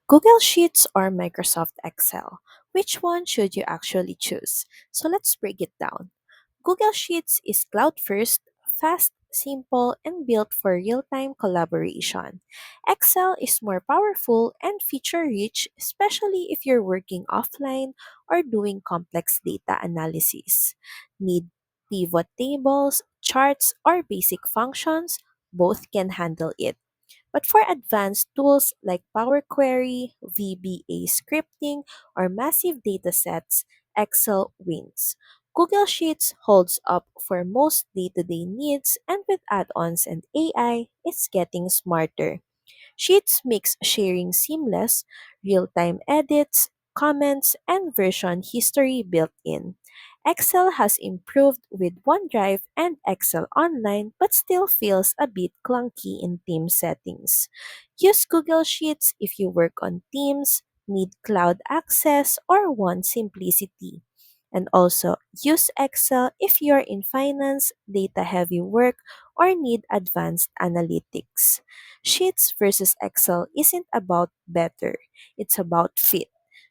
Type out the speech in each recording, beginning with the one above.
Google Sheets or Microsoft Excel? Which one should you actually choose? So let's break it down. Google Sheets is cloud first, fast, simple, and built for real time collaboration. Excel is more powerful and feature rich, especially if you're working offline or doing complex data analysis. Need pivot tables, charts, or basic functions? Both can handle it. But for advanced tools like Power Query, VBA scripting, or massive datasets, Excel wins. Google Sheets holds up for most day-to-day needs, and with add-ons and AI, it's getting smarter. Sheets makes sharing seamless, real-time edits, comments, and version history built in. Excel has improved with OneDrive and Excel Online but still feels a bit clunky in team settings. Use Google Sheets if you work on Teams, need cloud access, or want simplicity. And also, use Excel if you're in finance, data heavy work, or need advanced analytics. Sheets versus Excel isn't about better, it's about fit.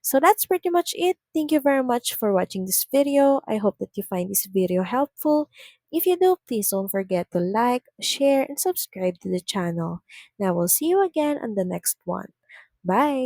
So that's pretty much it. Thank you very much for watching this video. I hope that you find this video helpful. If you do, please don't forget to like, share, and subscribe to the channel. Now we'll see you again on the next one. Bye!